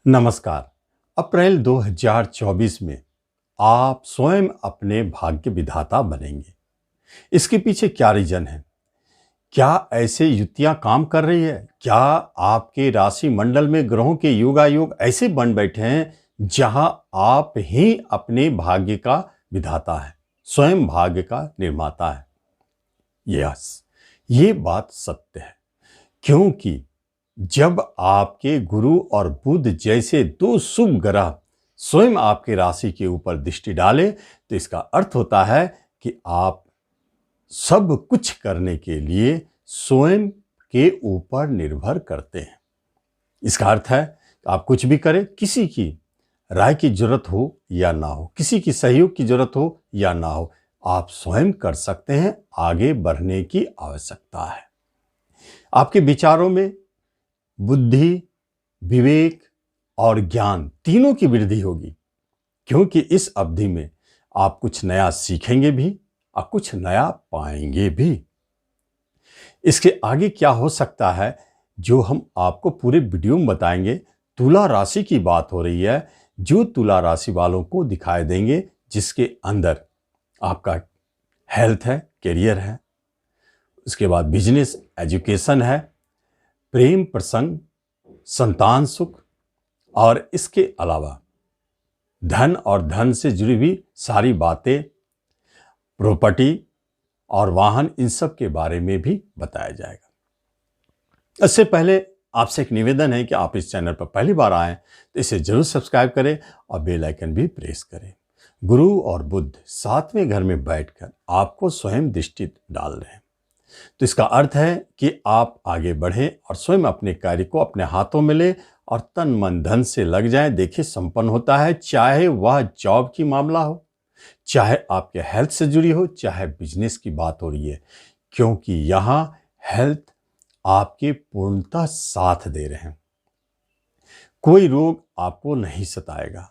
नमस्कार। अप्रैल 2024 में आप स्वयं अपने भाग्य विधाता बनेंगे। इसके पीछे क्या रीजन है? क्या ऐसे युतियां काम कर रही है? क्या आपके राशि मंडल में ग्रहों के योगायोग ऐसे बन बैठे हैं जहां आप ही अपने भाग्य का विधाता है, स्वयं भाग्य का निर्माता है? यस, ये बात सत्य है। क्योंकि जब आपके गुरु और बुध जैसे दो शुभ ग्रह स्वयं आपके राशि के ऊपर दृष्टि डाले तो इसका अर्थ होता है कि आप सब कुछ करने के लिए स्वयं के ऊपर निर्भर करते हैं। इसका अर्थ है आप कुछ भी करें, किसी की राय की जरूरत हो या ना हो, किसी की सहयोग की जरूरत हो या ना हो, आप स्वयं कर सकते हैं। आगे बढ़ने की आवश्यकता है। आपके विचारों में बुद्धि, विवेक और ज्ञान तीनों की वृद्धि होगी, क्योंकि इस अवधि में आप कुछ नया सीखेंगे भी और कुछ नया पाएंगे भी। इसके आगे क्या हो सकता है जो हम आपको पूरे वीडियो में बताएंगे। तुला राशि की बात हो रही है, जो तुला राशि वालों को दिखाई देंगे, जिसके अंदर आपका हेल्थ है, करियर है, उसके बाद बिजनेस, एजुकेशन है, प्रेम प्रसंग, संतान सुख और इसके अलावा धन और धन से जुड़ी हुई सारी बातें, प्रॉपर्टी और वाहन, इन सब के बारे में भी बताया जाएगा। इससे पहले आपसे एक निवेदन है कि आप इस चैनल पर पहली बार आएं तो इसे जरूर सब्सक्राइब करें और बेल आइकन भी प्रेस करें। गुरु और बुध सातवें घर में बैठकर आपको स्वयं दृष्टि डाल रहे हैं, तो इसका अर्थ है कि आप आगे बढ़ें और स्वयं अपने कार्य को अपने हाथों में लें और तन मन धन से लग जाएं। देखिए, संपन्न होता है, चाहे वह जॉब की मामला हो, चाहे आपके हेल्थ से जुड़ी हो, चाहे बिजनेस की बात हो रही है, क्योंकि यहां हेल्थ आपके पूर्णतः साथ दे रहे हैं। कोई रोग आपको नहीं सताएगा,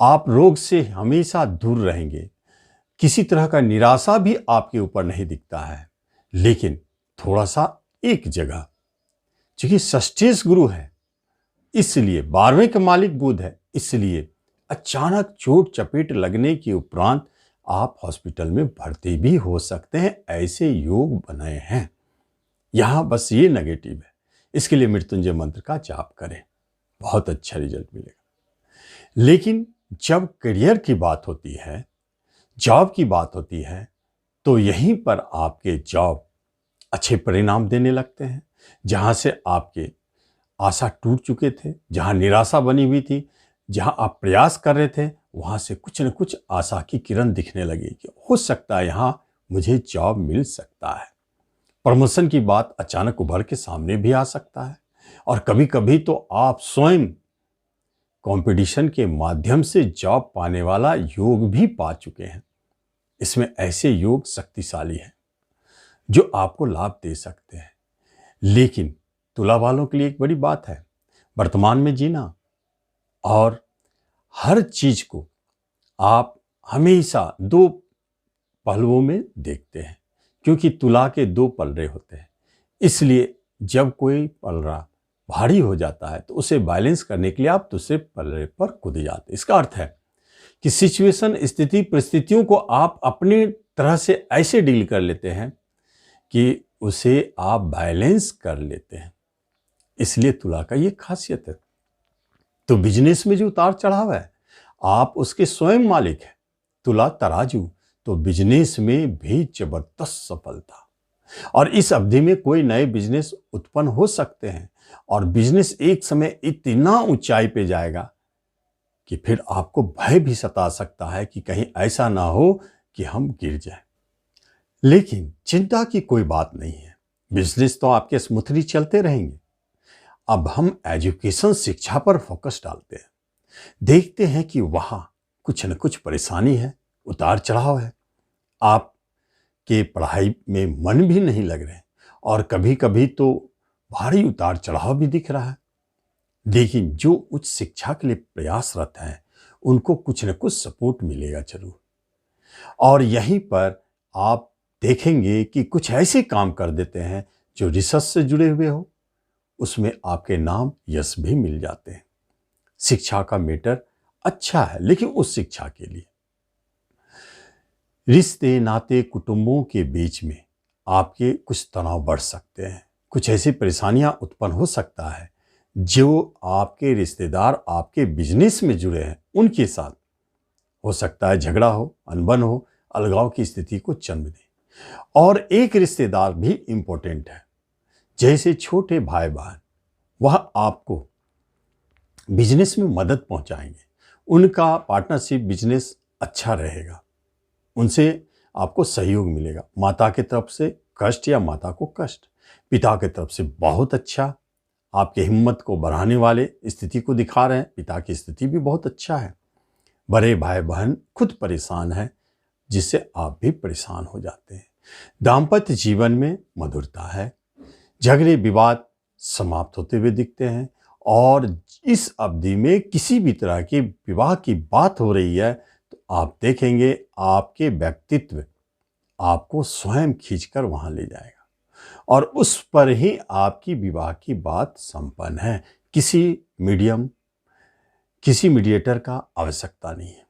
आप रोग से हमेशा दूर रहेंगे। किसी तरह का निराशा भी आपके ऊपर नहीं दिखता है। लेकिन थोड़ा सा एक जगह, क्योंकि षष्ठेश गुरु है, इसलिए 12वें का मालिक बुध है, इसलिए अचानक चोट चपेट लगने के उपरांत आप हॉस्पिटल में भर्ती भी हो सकते हैं। ऐसे योग बने हैं। यहां बस ये नेगेटिव है, इसके लिए मृत्युंजय मंत्र का जाप करें, बहुत अच्छा रिजल्ट मिलेगा। लेकिन जब करियर की बात होती है, जॉब की बात होती है, तो यहीं पर आपके जॉब अच्छे परिणाम देने लगते हैं। जहां से आपके आशा टूट चुके थे, जहां निराशा बनी हुई थी, जहां आप प्रयास कर रहे थे, वहां से कुछ न कुछ आशा की किरण दिखने लगी कि हो सकता है यहां मुझे जॉब मिल सकता है। प्रमोशन की बात अचानक उभर के सामने भी आ सकता है। और कभी कभी तो आप स्वयं कंपटीशन के माध्यम से जॉब पाने वाला योग भी पा चुके हैं। इसमें ऐसे योग शक्तिशाली हैं जो आपको लाभ दे सकते हैं। लेकिन तुला वालों के लिए एक बड़ी बात है, वर्तमान में जीना और हर चीज को आप हमेशा दो पहलुओं में देखते हैं, क्योंकि तुला के दो पलड़े होते हैं। इसलिए जब कोई पलड़ा भारी हो जाता है तो उसे बैलेंस करने के लिए आप दूसरे पलड़े पर कूद जाते हैं। इसका अर्थ है कि सिचुएशन, स्थिति, परिस्थितियों को आप अपनी तरह से ऐसे डील कर लेते हैं कि उसे आप बैलेंस कर लेते हैं। इसलिए तुला का ये खासियत है। तो बिजनेस में जो उतार चढ़ाव है, आप उसके स्वयं मालिक हैं। तुला तराजू, तो बिजनेस में भी जबरदस्त सफलता। और इस अवधि में कोई नए बिजनेस उत्पन्न हो सकते हैं और बिजनेस एक समय इतना ऊंचाई पे जाएगा कि फिर आपको भय भी सता सकता है कि कहीं ऐसा ना हो कि हम गिर जाएं। लेकिन चिंता की कोई बात नहीं है, बिजनेस तो आपके स्मूथली चलते रहेंगे। अब हम एजुकेशन, शिक्षा पर फोकस डालते हैं। देखते हैं कि वहां कुछ न कुछ परेशानी है, उतार चढ़ाव है, आपके पढ़ाई में मन भी नहीं लग रहे और कभी कभी तो भारी उतार चढ़ाव भी दिख रहा है। लेकिन जो उच्च शिक्षा के लिए प्रयासरत हैं, उनको कुछ न कुछ सपोर्ट मिलेगा जरूर। और यहीं पर आप देखेंगे कि कुछ ऐसे काम कर देते हैं जो रिसर्च से जुड़े हुए हो, उसमें आपके नाम यश भी मिल जाते हैं। शिक्षा का मैटर अच्छा है, लेकिन उस शिक्षा के लिए रिश्ते नाते कुटुंबों के बीच में आपके कुछ तनाव बढ़ सकते हैं, कुछ ऐसी परेशानियां उत्पन्न हो सकता है जो आपके रिश्तेदार आपके बिजनेस में जुड़े हैं उनके साथ हो सकता है झगड़ा हो, अनबन हो, अलगाव की स्थिति को जन्म दे। और एक रिश्तेदार भी इंपॉर्टेंट है, जैसे छोटे भाई बहन, वह आपको बिजनेस में मदद पहुंचाएंगे, उनका पार्टनरशिप बिजनेस अच्छा रहेगा, उनसे आपको सहयोग मिलेगा। माता की तरफ से कष्ट या माता को कष्ट, पिता की तरफ से बहुत अच्छा, आपके हिम्मत को बढ़ाने वाले स्थिति को दिखा रहे हैं, पिता की स्थिति भी बहुत अच्छा है। बड़े भाई बहन खुद परेशान है, जिससे आप भी परेशान हो जाते हैं। दाम्पत्य जीवन में मधुरता है, झगड़े विवाद समाप्त होते हुए दिखते हैं, और इस अवधि में किसी भी तरह की विवाह की बात हो रही है तो आप देखेंगे आपके व्यक्तित्व आपको स्वयं खींचकर वहां ले जाएगा, और उस पर ही आपकी विवाह की बात संपन्न है। किसी मीडिएटर का आवश्यकता नहीं है।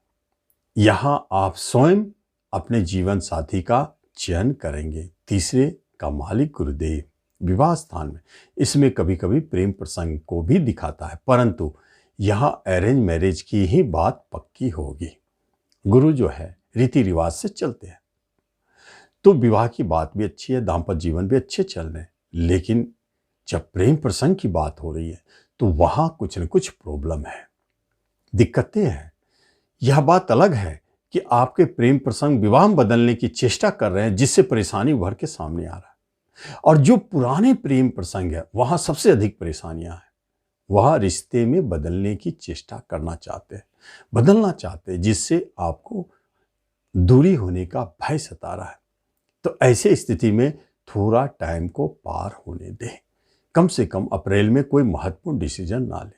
यहां आप स्वयं अपने जीवन साथी का चयन करेंगे। तीसरे का मालिक गुरुदेव विवाह स्थान में, इसमें कभी कभी प्रेम प्रसंग को भी दिखाता है, परंतु यहां अरेंज मैरिज की ही बात पक्की होगी। गुरु जो है रीति रिवाज से चलते हैं, तो विवाह की बात भी अच्छी है, दाम्पत्य जीवन भी अच्छे चल रहे हैं, लेकिन जब प्रेम प्रसंग की बात हो रही है तो वहां कुछ न कुछ प्रॉब्लम है, दिक्कतें हैं। यह बात अलग है कि आपके प्रेम प्रसंग विवाह में बदलने की चेष्टा कर रहे हैं, जिससे परेशानी उभर के सामने आ रहा है, और जो पुराने प्रेम प्रसंग है वहां सबसे अधिक परेशानियां हैं। वह रिश्ते में बदलने की चेष्टा करना चाहते हैं, बदलना चाहते हैं, जिससे आपको दूरी होने का भय सता रहा है। तो ऐसे स्थिति में थोड़ा टाइम को पार होने दें, कम से कम अप्रैल में कोई महत्वपूर्ण डिसीजन ना लें।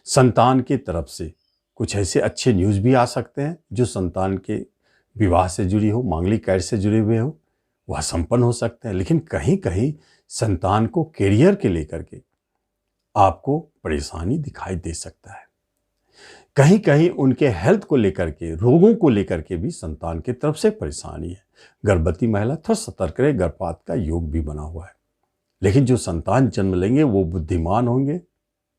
संतान की तरफ से कुछ ऐसे अच्छे न्यूज़ भी आ सकते हैं जो संतान के विवाह से जुड़ी हो, मांगलिक कार्य से जुड़े हुए हो, वह संपन्न हो सकते हैं। लेकिन कहीं कहीं संतान को कैरियर के लेकर के आपको परेशानी दिखाई दे सकता है, कहीं कहीं उनके हेल्थ को लेकर के, रोगों को लेकर के भी संतान की तरफ से परेशानी है। गर्भवती महिला थोड़ा सतर्क रहे, गर्भपात का योग भी बना हुआ है, लेकिन जो संतान जन्म लेंगे वो बुद्धिमान होंगे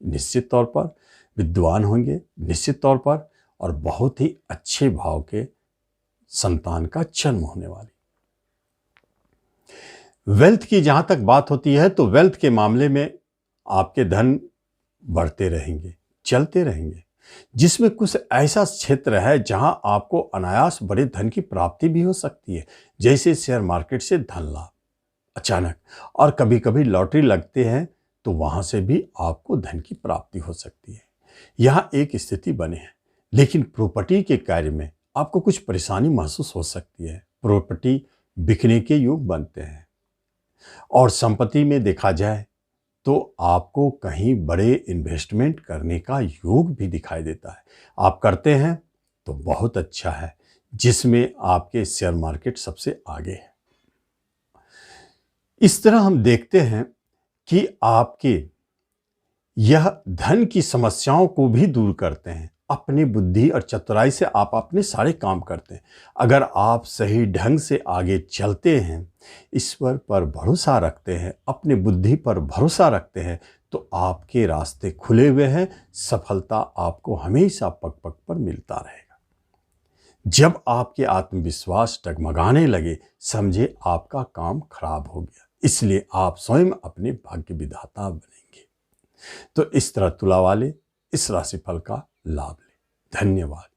निश्चित तौर पर, विद्वान होंगे निश्चित तौर पर, और बहुत ही अच्छे भाव के संतान का जन्म होने वाली। वेल्थ की जहां तक बात होती है तो वेल्थ के मामले में आपके धन बढ़ते रहेंगे, चलते रहेंगे, जिसमें कुछ ऐसा क्षेत्र है जहां आपको अनायास बड़े धन की प्राप्ति भी हो सकती है, जैसे शेयर मार्केट से धन लाभ अचानक, और कभी कभी लॉटरी लगते हैं तो वहां से भी आपको धन की प्राप्ति हो सकती है। यहां एक स्थिति बने है, लेकिन प्रॉपर्टी के कार्य में आपको कुछ परेशानी महसूस हो सकती है। प्रॉपर्टी बिकने के योग बनते हैं, और संपत्ति में देखा जाए तो आपको कहीं बड़े इन्वेस्टमेंट करने का योग भी दिखाई देता है। आप करते हैं तो बहुत अच्छा है, जिसमें आपके शेयर मार्केट सबसे आगे है। इस तरह हम देखते हैं कि आपके यह धन की समस्याओं को भी दूर करते हैं। अपनी बुद्धि और चतुराई से आप अपने सारे काम करते हैं। अगर आप सही ढंग से आगे चलते हैं, ईश्वर पर भरोसा रखते हैं, अपनी बुद्धि पर भरोसा रखते हैं, तो आपके रास्ते खुले हुए हैं। सफलता आपको हमेशा पग पग पर मिलता रहेगा। जब आपके आत्मविश्वास डगमगाने लगे, समझे आपका काम खराब हो गया। इसलिए आप स्वयं अपने भाग्य विधाता बनेंगे। तो इस तरह तुला वाले इस राशिफल का लाभ लें। धन्यवाद।